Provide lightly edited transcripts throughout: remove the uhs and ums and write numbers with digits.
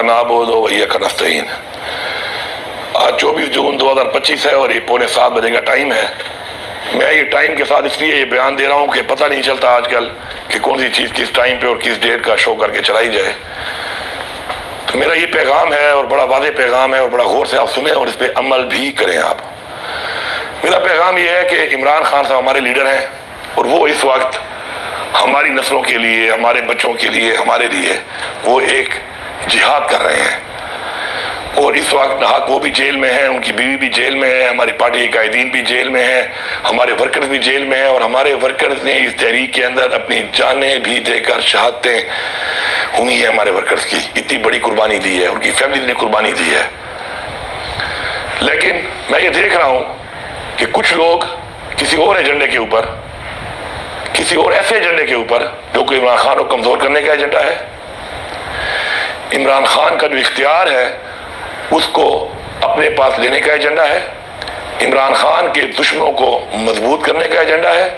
नअबुदु व इय्याका नस्तईन। आज 24 जून 2025 है और ये 6:45 बजे का टाइम है। मैं ये टाइम के साथ इसलिए ये बयान दे रहा हूँ कि पता नहीं चलता आजकल कि कौन सी चीज़ किस टाइम पे और किस डेट का शो करके चलाई जाए। तो मेरा ये पैगाम है और बड़ा वाज़ेह पैगाम है और बड़ा गौर से आप सुने और इस पर अमल भी करें आप। मेरा पैगाम ये है कि इमरान खान साहब हमारे लीडर हैं और वो इस वक्त हमारी नस्लों के लिए, हमारे बच्चों के लिए, हमारे लिए वो एक जिहाद कर रहे हैं। और इस वक्त नाहक वो भी जेल में हैं, उनकी बीवी भी जेल में है, हमारी पार्टी के कायदीन भी जेल में हैं, हमारे वर्कर्स भी जेल में हैं और हमारे वर्कर्स ने इस तहरीक के अंदर अपनी जानें भी देकर शहादतें हुई हैं। हमारे वर्कर्स की इतनी बड़ी कुर्बानी दी है, उनकी फैमिली ने कुर्बानी दी है। लेकिन मैं ये देख रहा हूँ कि कुछ लोग किसी और एजेंडे के ऊपर, किसी और ऐसे एजेंडे के ऊपर जो कि इमरान खान को कमजोर करने का एजेंडा है, इमरान खान का जो इख्तियार है उसको अपने पास लेने का एजेंडा है, इमरान खान के दुश्मनों को मजबूत करने का एजेंडा है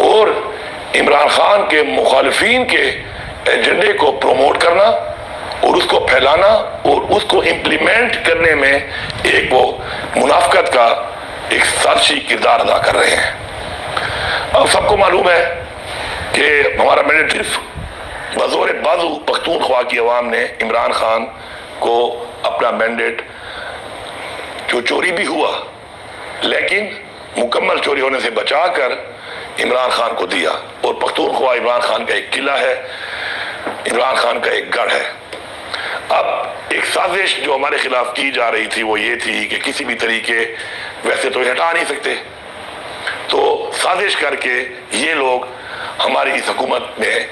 और इमरान खान के मुखालिफिन के एजेंडे को प्रमोट करना और उसको फैलाना और उसको इम्प्लीमेंट करने में एक वो मुनाफकत का एक साजिशी किरदार अदा कर रहे हैं। अब सबको मालूम है कि हमारा मैंडेट सिर्फ बज़ोर बाजू पख्तूनख्वा की अवाम ने इमरान खान को अपना मैंडेट, जो चोरी भी हुआ लेकिन मुकम्मल चोरी होने से बचाकर इमरान खान को दिया। और पख्तूनख्वा इमरान खान का एक किला है, इमरान खान का एक गढ़ है। अब एक साजिश जो हमारे खिलाफ की जा रही थी वो ये थी कि किसी भी तरीके, वैसे तो हटा नहीं सकते, तो साजिश करके ये लोग हमारी इस हुकूमत में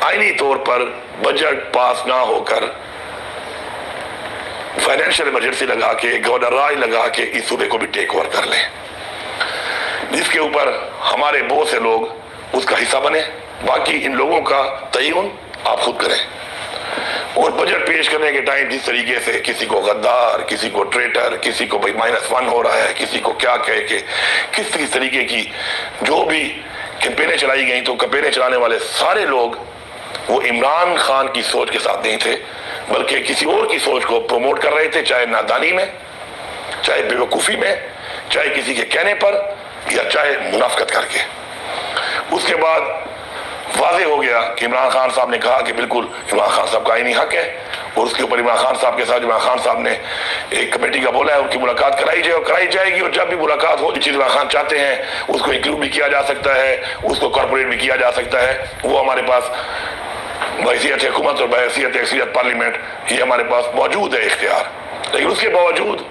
आईनी तौर पर बजट पास ना होकर फाइनेंशियल इमरजेंसी लगा के, गवर्नर राज लगा के इस सूबे को भी टेक ओवर कर लें, जिसके ऊपर हमारे बहुत से लोग उसका हिस्सा बने। बाकी इन लोगों का तयन आप खुद करें। और बजट पेश करने के टाइम जिस तरीके से किसी को गद्दार, किसी को ट्रेटर, किसी को भाई -1 हो रहा है, किसी को क्या कह के किस तरीके की जो भी कैंपेनें चलाई गई, तो कैंपेनें चलाने वाले सारे लोग वो इमरान खान की सोच के साथ नहीं थे, बल्कि किसी और की सोच को प्रमोट कर रहे थे, चाहे नादानी में, चाहे बेवकूफ़ी में, चाहे किसी के कहने पर या चाहे मुनाफकत करके। उसके बाद वाज़ेह हो गया कि इमरान खान साहब ने कहा कि बिल्कुल इमरान खान साहब का आईनी हक है और उसके ऊपर इमरान खान साहब के साथ इमरान खान साहब ने एक कमेटी का बोला है, उनकी मुलाकात कराई जाए और कराई जाएगी। और जब भी मुलाकात हो, चीज़ इमरान खान चाहते हैं उसको इंक्लूड भी किया जा सकता है, उसको कॉर्पोरेट भी किया जा सकता है। वो हमारे पास बहैसियत हुकूमत और बहैसियत अक्सरियत पार्लियामेंट ये हमारे पास मौजूद है इख्तियार। लेकिन उसके बावजूद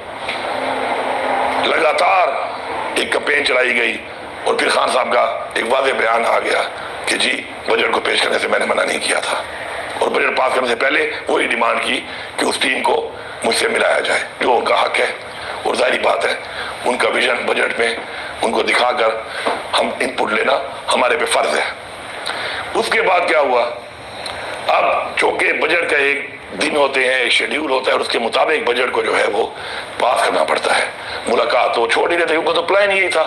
लगातार एक कैंपेन चलाई गई और फिर खान साहब का एक वाज़ेह बयान आ गया कि जी बजट को पेश करने से मैंने मना नहीं किया था और बजट पास करने से पहले वही डिमांड की कि उस टीम को मुझसे मिलाया जाए, जो उनका हक है। और जाहिर बात है उनका विजन बजट में उनको दिखाकर हम इनपुट लेना हमारे पे फर्ज है। उसके बाद क्या हुआ, अब चूंकि बजट का एक दिन होते हैं, एक शेड्यूल होता है और उसके मुताबिक बजट को जो है वो पास करना पड़ता है। मुलाकात तो छोड़ ही रहे थे, उनको तो प्लान यही था